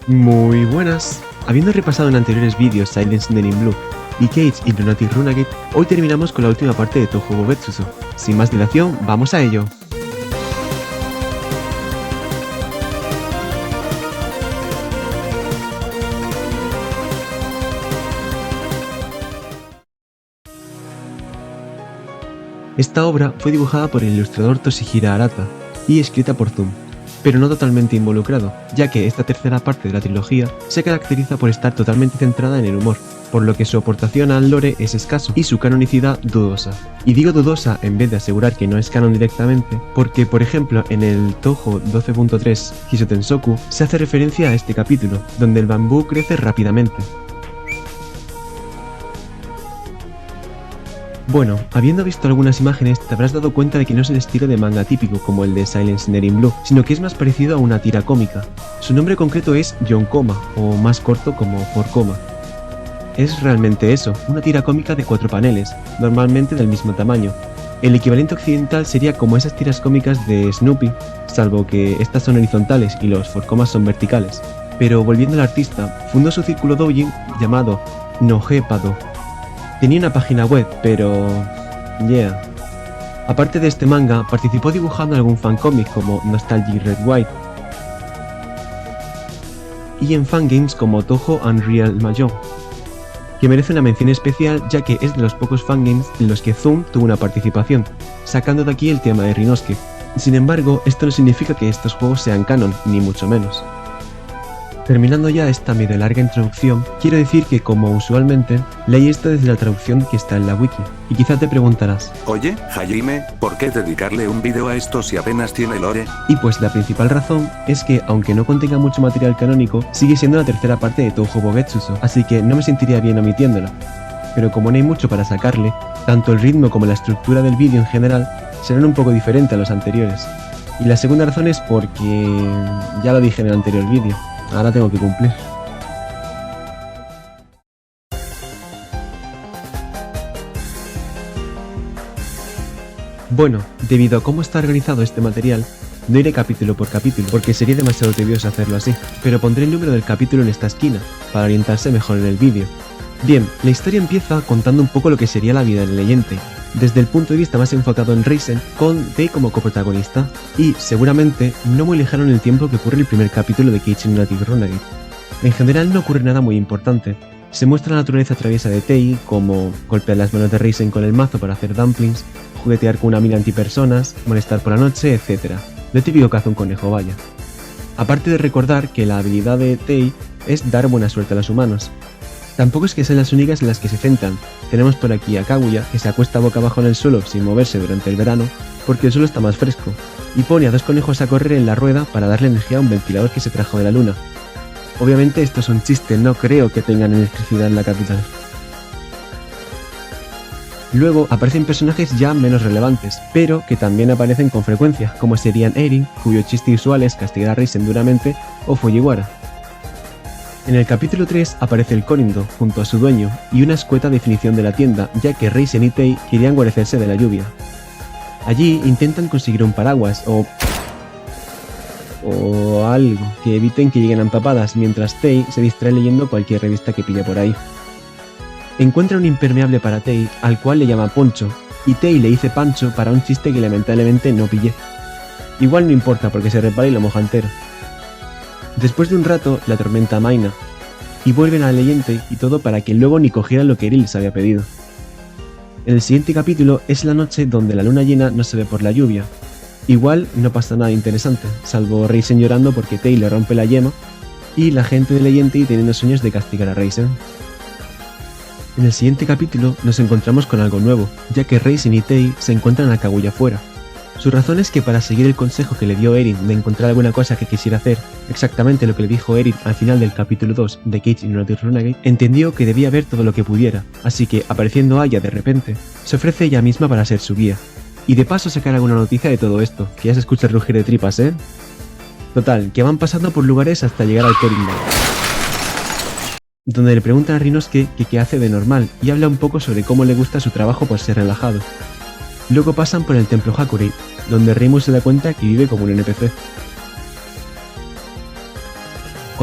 Muy buenas. Habiendo repasado en anteriores vídeos Silent Snake Blue y Cage y Lunatic Runagate, hoy terminamos con la última parte de Touhou Betsuzo. Sin más dilación, vamos a ello. Esta obra fue dibujada por el ilustrador Toshihira Arata y escrita por Zoom, pero no totalmente involucrado, ya que esta tercera parte de la trilogía se caracteriza por estar totalmente centrada en el humor, por lo que su aportación al lore es escaso y su canonicidad dudosa. Y digo dudosa en vez de asegurar que no es canon directamente, porque por ejemplo en el Touhou 12.3 Hisotensoku se hace referencia a este capítulo, donde el bambú crece rápidamente. Bueno, habiendo visto algunas imágenes te habrás dado cuenta de que no es el estilo de manga típico como el de Silent Snake Blue, sino que es más parecido a una tira cómica. Su nombre concreto es Yonkoma, o más corto como 4 Es realmente eso, una tira cómica de 4 paneles, normalmente del mismo tamaño. El equivalente occidental sería como esas tiras cómicas de Snoopy, salvo que estas son horizontales y los 4 son verticales. Pero volviendo al artista, fundó su círculo doujin llamado Nohepado. Tenía una página web, pero... Aparte de este manga, participó dibujando algún fancómic como Nostalgic Red White y en fangames como Touhou Unreal Mahjong, que merece una mención especial ya que es de los pocos fangames en los que Zoom tuvo una participación, sacando de aquí el tema de Rinosuke. Sin embargo, esto no significa que estos juegos sean canon, ni mucho menos. Terminando ya esta medio larga introducción, quiero decir que como usualmente, leí esto desde la traducción que está en la wiki, y quizá te preguntarás, Oye, Hajime, ¿por qué dedicarle un vídeo a esto si apenas tiene lore? y pues la principal razón es que aunque no contenga mucho material canónico, sigue siendo la tercera parte de Touhou Betsuzo, así que no me sentiría bien omitiéndola. Pero como no hay mucho para sacarle, tanto el ritmo como la estructura del vídeo en general serán un poco diferentes a los anteriores. Y la segunda razón es porque... ya lo dije en el anterior vídeo. Ahora tengo que cumplir. Bueno, debido a cómo está organizado este material, no iré capítulo por capítulo, porque sería demasiado tedioso hacerlo así, pero pondré el número del capítulo en esta esquina, para orientarse mejor en el vídeo. Bien, la historia empieza contando un poco lo que sería la vida del leyente, desde el punto de vista más enfocado en Reisen, con Tei como coprotagonista, y, seguramente, no muy lejano en el tiempo que ocurre el primer capítulo de Cage and Lunatic Runagate. En general no ocurre nada muy importante. Se muestra la naturaleza traviesa de Tei, como golpear las manos de Reisen con el mazo para hacer dumplings, juguetear con una mina antipersonas, molestar por la noche, etc. Lo típico que hace un conejo, vaya. Aparte de recordar que la habilidad de Tei es dar buena suerte a los humanos. Tampoco es que sean las únicas en las que se centran. Tenemos por aquí a Kaguya, que se acuesta boca abajo en el suelo sin moverse durante el verano, porque el suelo está más fresco, y pone a 2 conejos a correr en la rueda para darle energía a un ventilador que se trajo de la luna. Obviamente esto es un chiste, no creo que tengan electricidad en la capital. Luego aparecen personajes ya menos relevantes, pero que también aparecen con frecuencia, como serían Erin, cuyo chiste usual es castigar a Reisen duramente, o Fujiwara. En el capítulo 3 aparece el Korindo junto a su dueño y una escueta definición de la tienda, ya que Reisen y Tei querían guarecerse de la lluvia. Allí intentan conseguir un paraguas o algo que eviten que lleguen empapadas, mientras Tei se distrae leyendo cualquier revista que pilla por ahí. Encuentra un impermeable para Tei, al cual le llama Poncho, y Tei le dice Pancho para un chiste que lamentablemente no pillé. Igual no importa porque se repara y lo moja entero. Después de un rato, la tormenta amaina, y vuelven al leyente y todo para que luego ni cogieran lo que Eri les había pedido. En el siguiente capítulo es la noche donde la luna llena no se ve por la lluvia. Igual no pasa nada interesante, salvo Reisen llorando porque Tei le rompe la yema, y la gente de leyente teniendo sueños de castigar a Reisen. En el siguiente capítulo nos encontramos con algo nuevo, ya que Reisen y Tei se encuentran a Kaguya fuera. Su razón es que para seguir el consejo que le dio Erin de encontrar alguna cosa que quisiera hacer, exactamente lo que le dijo Erin al final del capítulo 2 de Cage and Lunatic Runagate, entendió que debía ver todo lo que pudiera, así que, apareciendo Aya de repente, se ofrece ella misma para ser su guía. Y de paso sacar alguna noticia de todo esto, que ya se escucha el rugir de tripas, ¿eh? Total, que van pasando por lugares hasta llegar al Korindo, donde le preguntan a Rinosuke que qué hace de normal y habla un poco sobre cómo le gusta su trabajo por ser relajado. Luego pasan por el templo Hakurei, donde Reimu se da cuenta que vive como un NPC.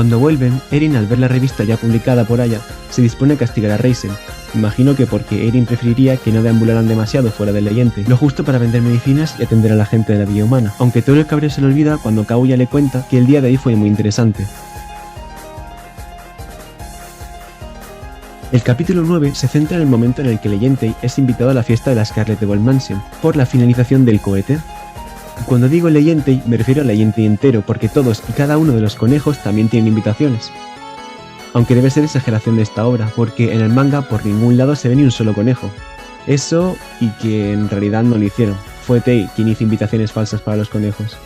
Cuando vuelven, Eren, al ver la revista ya publicada por Aya, se dispone a castigar a Reisen. Imagino que porque Eren preferiría que no deambularan demasiado fuera del leyente, lo justo para vender medicinas y atender a la gente de la Villa Humana, aunque todo el cabreo se le olvida cuando Kaguya le cuenta que el día de ahí fue muy interesante. El capítulo 9 se centra en el momento en el que Leyentei es invitado a la fiesta de la Scarlet Devil Mansion, por la finalización del cohete. Cuando digo Leyentei me refiero a Leyentei entero, porque todos y cada uno de los conejos también tienen invitaciones. Aunque debe ser exageración de esta obra, porque en el manga por ningún lado se ve ni un solo conejo. Eso, y que en realidad no lo hicieron, fue Tei quien hizo invitaciones falsas para los conejos.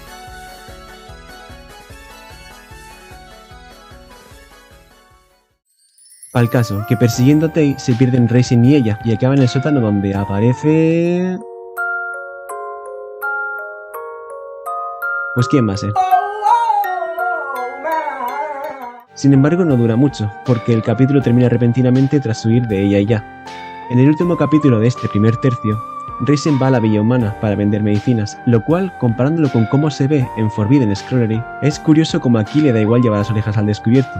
Al caso, que persiguiendo a Tei se pierden Reisen y ella, y acaban en el sótano donde aparece... Pues quién más, Sin embargo no dura mucho, porque el capítulo termina repentinamente tras huir de ella y ya. En el último capítulo de este primer tercio, Reisen va a la Villa Humana para vender medicinas, lo cual, comparándolo con cómo se ve en Forbidden Scrollery, es curioso como aquí le da igual llevar las orejas al descubierto.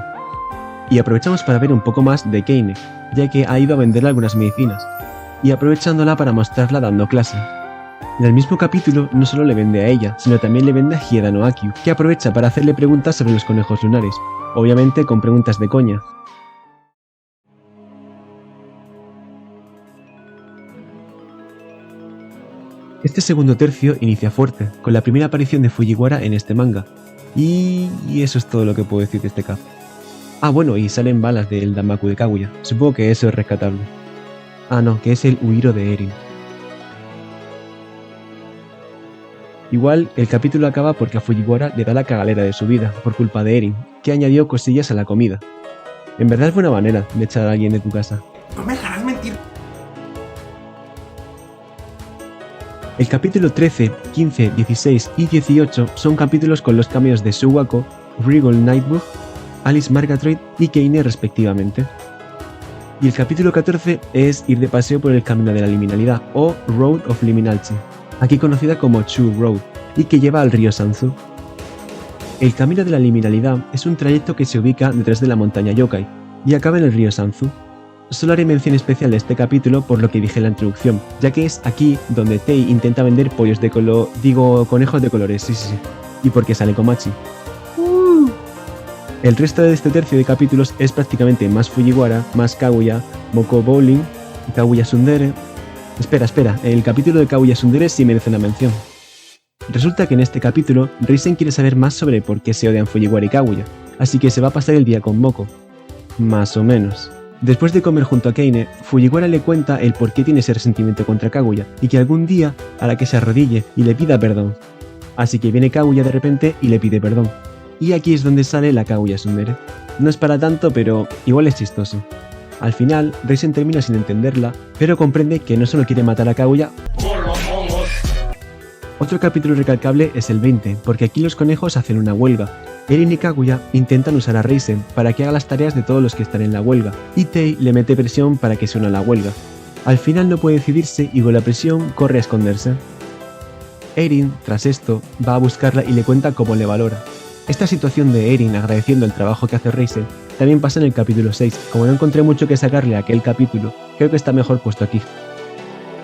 Y aprovechamos para ver un poco más de Keine, ya que ha ido a venderle algunas medicinas, y aprovechándola para mostrarla dando clase. En el mismo capítulo no solo le vende a ella, sino también le vende a Hieda no Akyu, que aprovecha para hacerle preguntas sobre los conejos lunares, obviamente con preguntas de coña. Este segundo tercio inicia fuerte, con la primera aparición de Fujiwara en este manga, y eso es todo lo que puedo decir de este cap. Ah, bueno, y salen balas del Danmaku de Kaguya. Supongo que eso es rescatable. Ah, no, que es el Uiro de Eren. Igual, el capítulo acaba porque a Fujiwara le da la cagalera de su vida, por culpa de Eren, que añadió cosillas a la comida. En verdad es buena manera de echar a alguien de tu casa. No me dejarás mentir. El capítulo 13, 15, 16 y 18 son capítulos con los cameos de Suwako, Regal Nightbug, Alice Margatroyd y Keine respectivamente. Y el capítulo 14 es ir de paseo por el camino de la liminalidad, o Road of Liminality, aquí conocida como Chu Road, y que lleva al río Sanzu. El camino de la liminalidad es un trayecto que se ubica detrás de la montaña Yokai, y acaba en el río Sanzu. Solo haré mención especial de este capítulo por lo que dije en la introducción, ya que es aquí donde Tei intenta vender pollos de conejos de colores, sí, y porque sale Komachi. El resto de este tercio de capítulos es prácticamente más Fujiwara, más Kaguya, Moko Bowling, Kaguya Tsundere... Espera, el capítulo de Kaguya Tsundere sí merece una mención. Resulta que en este capítulo, Reisen quiere saber más sobre por qué se odian Fujiwara y Kaguya, así que se va a pasar el día con Moko. Más o menos. Después de comer junto a Keine, Fujiwara le cuenta el por qué tiene ese resentimiento contra Kaguya, y que algún día hará que se arrodille y le pida perdón. Así que viene Kaguya de repente y le pide perdón. Y aquí es donde sale la Kaguya Tsundere. No es para tanto, pero igual es chistoso. Al final, Reisen termina sin entenderla, pero comprende que no solo quiere matar a Kaguya. Otro capítulo recalcable es el 20, porque aquí los conejos hacen una huelga. Eren y Kaguya intentan usar a Reisen para que haga las tareas de todos los que están en la huelga, y Tei le mete presión para que se una a la huelga. Al final no puede decidirse y con la presión corre a esconderse. Eren, tras esto, va a buscarla y le cuenta cómo le valora. Esta situación de Eren agradeciendo el trabajo que hace Reisen también pasa en el capítulo 6, como no encontré mucho que sacarle a aquel capítulo, creo que está mejor puesto aquí.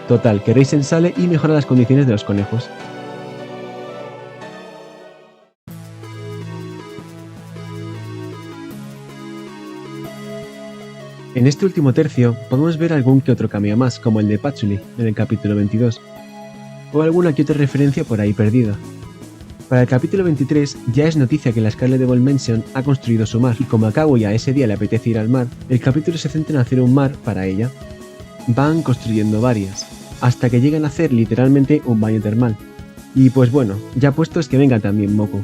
Total, que Reisen sale y mejora las condiciones de los conejos. En este último tercio podemos ver algún que otro cameo más, como el de Patchouli en el capítulo 22, o alguna que otra referencia por ahí perdida. Para el capítulo 23 ya es noticia que la Scarlet Devil Mansion ha construido su mar, y como a Kaguya ese día le apetece ir al mar, el capítulo se centra en hacer un mar para ella. Van construyendo varias, hasta que llegan a hacer literalmente un baño termal. Y pues bueno, ya puesto es que venga también Moko.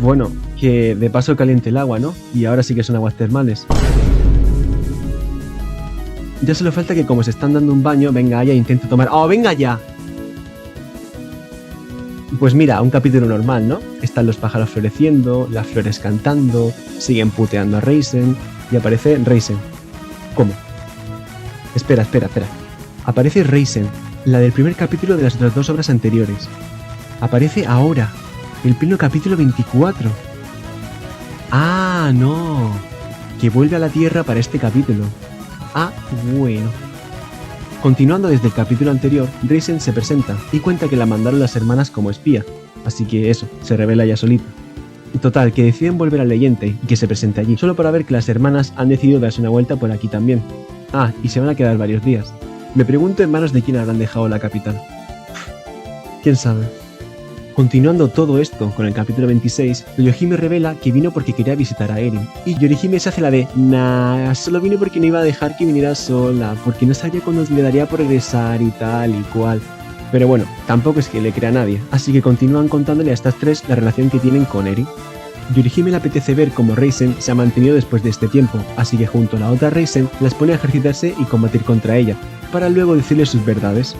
Bueno, que de paso caliente el agua, ¿no? Y ahora sí que son aguas termales. Ya solo falta que como se están dando un baño, venga ella e intente tomar... ¡Oh, venga ya! Pues mira, un capítulo normal, ¿no? Están los pájaros floreciendo, las flores cantando, siguen puteando a Reisen, y aparece Reisen. ¿Cómo? Espera. Aparece Reisen, la del primer capítulo de las otras dos obras anteriores. Aparece ahora, el pleno capítulo 24. ¡Ah, no! Que vuelve a la Tierra para este capítulo. Ah, bueno. Continuando desde el capítulo anterior, Raisin se presenta y cuenta que la mandaron las hermanas como espía, así que eso, se revela ya solita. Total, que deciden volver al Leyente y que se presente allí, solo para ver que las hermanas han decidido darse una vuelta por aquí también. Ah, y se van a quedar varios días. Me pregunto en manos de quién habrán dejado la capital. ¿Quién sabe? Continuando todo esto con el capítulo 26, Yorihime revela que vino porque quería visitar a Eren, y Yorihime se hace la de nah, solo vino porque no iba a dejar que viniera sola, porque no sabía cuándo le daría por regresar y tal y cual. Pero bueno, tampoco es que le crea a nadie, así que continúan contándole a estas tres la relación que tienen con Eren. Yorihime le apetece ver cómo Raisin se ha mantenido después de este tiempo, así que junto a la otra Raisin las pone a ejercitarse y combatir contra ella, para luego decirle sus verdades.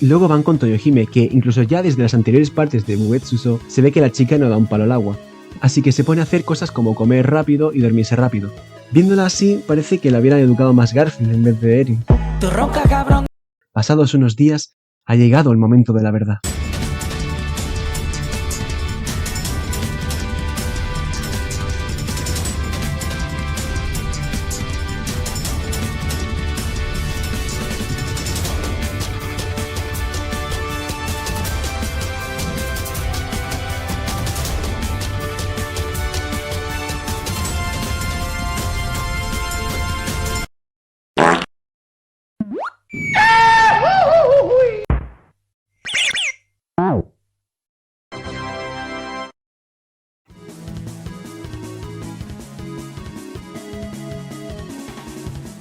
Luego van con Toyohime, que incluso ya desde las anteriores partes de Mugetsuso se ve que la chica no da un palo al agua, así que se pone a hacer cosas como comer rápido y dormirse rápido. Viéndola así, parece que la hubieran educado más Garfield en vez de Eren. Tu ronca, cabrón. Pasados unos días, ha llegado el momento de la verdad.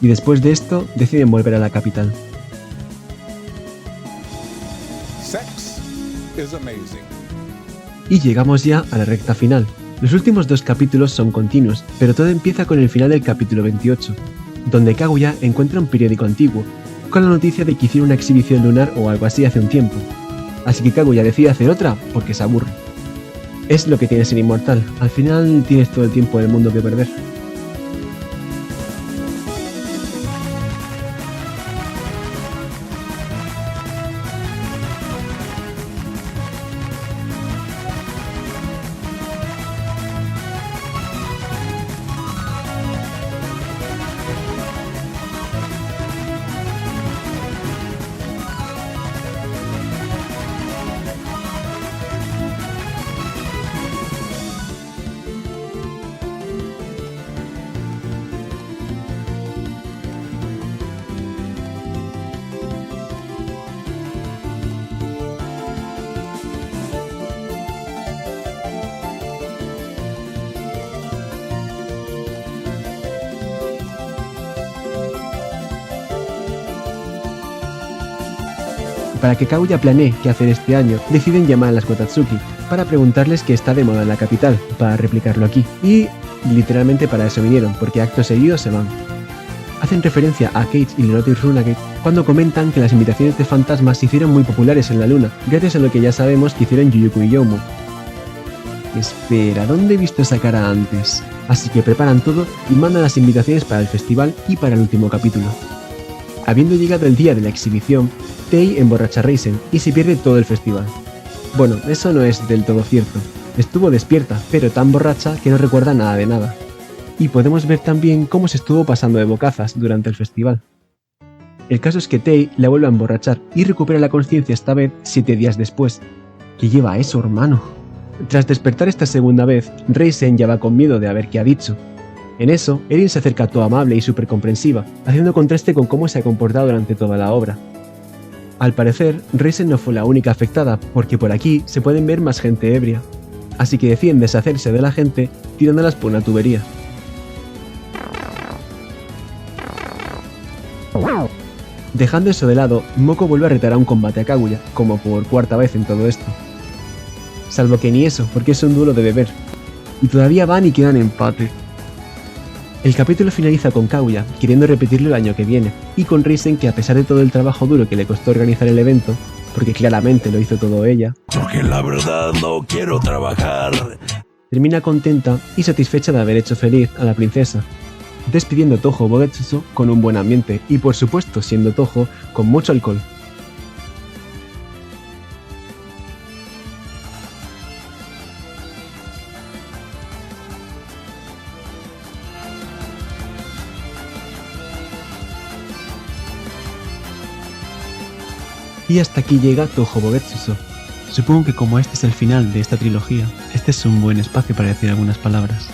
Y después de esto, deciden volver a la capital. Sex is amazing. Y llegamos ya a la recta final. Los últimos dos capítulos son continuos, pero todo empieza con el final del capítulo 28, donde Kaguya encuentra un periódico antiguo, con la noticia de que hicieron una exhibición lunar o algo así hace un tiempo. Así que Kaguya decide hacer otra porque se aburre. Es lo que tiene ser inmortal, al final tienes todo el tiempo del mundo que perder. Para que Kaguya planee qué hacer este año, deciden llamar a las Kotatsuki para preguntarles qué está de moda en la capital, para replicarlo aquí. Y literalmente para eso vinieron, porque acto seguido se van. Hacen referencia a Cage y Lerotic Runagate cuando comentan que las invitaciones de fantasmas se hicieron muy populares en la luna, gracias a lo que ya sabemos que hicieron Yuyuku y Youmu. Espera, ¿dónde he visto esa cara antes? Así que preparan todo y mandan las invitaciones para el festival y para el último capítulo. Habiendo llegado el día de la exhibición, Tei emborracha a Raisin y se pierde todo el festival. Bueno, eso no es del todo cierto. Estuvo despierta, pero tan borracha que no recuerda nada de nada. Y podemos ver también cómo se estuvo pasando de bocazas durante el festival. El caso es que Tei la vuelve a emborrachar y recupera la conciencia esta vez 7 días después. ¿Qué lleva eso, hermano? Tras despertar esta segunda vez, Raisin ya va con miedo de a ver qué ha dicho. En eso, Eren se acerca todo amable y súper comprensiva, haciendo contraste con cómo se ha comportado durante toda la obra. Al parecer, Raisin no fue la única afectada, porque por aquí se pueden ver más gente ebria, así que deciden deshacerse de la gente tirándolas por una tubería. Dejando eso de lado, Moko vuelve a retar a un combate a Kaguya, como por cuarta vez en todo esto. Salvo que ni eso, porque es un duelo de beber. Y todavía van y quedan empate. El capítulo finaliza con Kaguya queriendo repetirlo el año que viene, y con Raisin que a pesar de todo el trabajo duro que le costó organizar el evento, porque claramente lo hizo todo ella, porque la verdad no quiero trabajar, termina contenta y satisfecha de haber hecho feliz a la princesa, despidiendo Touhou Bogetsuso con un buen ambiente y por supuesto siendo Touhou con mucho alcohol. Y hasta aquí llega Touhou Betsuso. Supongo que como este es el final de esta trilogía, este es un buen espacio para decir algunas palabras.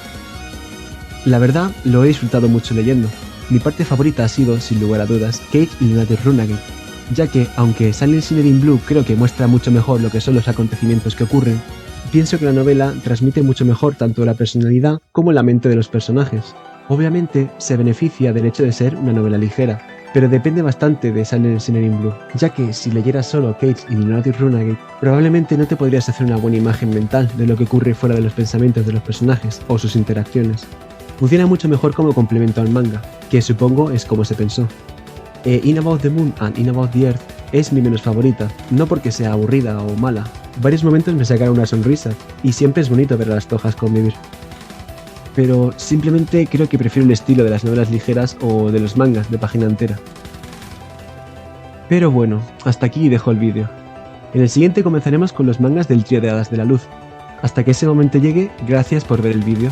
La verdad, lo he disfrutado mucho leyendo. Mi parte favorita ha sido, sin lugar a dudas, Cage y Lunatic Runagate, ya que, aunque Silent Sinner Blue creo que muestra mucho mejor lo que son los acontecimientos que ocurren, pienso que la novela transmite mucho mejor tanto la personalidad como la mente de los personajes. Obviamente, se beneficia del hecho de ser una novela ligera, pero depende bastante de Silent Sinner Blue, ya que si leyeras solo Cage y Lunatic Runagate, probablemente no te podrías hacer una buena imagen mental de lo que ocurre fuera de los pensamientos de los personajes o sus interacciones. Funciona mucho mejor como complemento al manga, que supongo es como se pensó. In About the Moon and In About the Earth es mi menos favorita, no porque sea aburrida o mala. Varios momentos me sacaron una sonrisa, y siempre es bonito ver a las tojas convivir. Pero simplemente creo que prefiero el estilo de las novelas ligeras o de los mangas de página entera. Pero bueno, hasta aquí dejo el vídeo. En el siguiente comenzaremos con los mangas del trío de Hadas de la Luz. Hasta que ese momento llegue, gracias por ver el vídeo.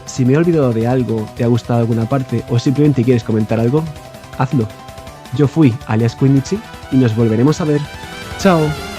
Si me he olvidado de algo, te ha gustado alguna parte o simplemente quieres comentar algo, hazlo. Yo fui alias Quinichi y nos volveremos a ver. ¡Chao!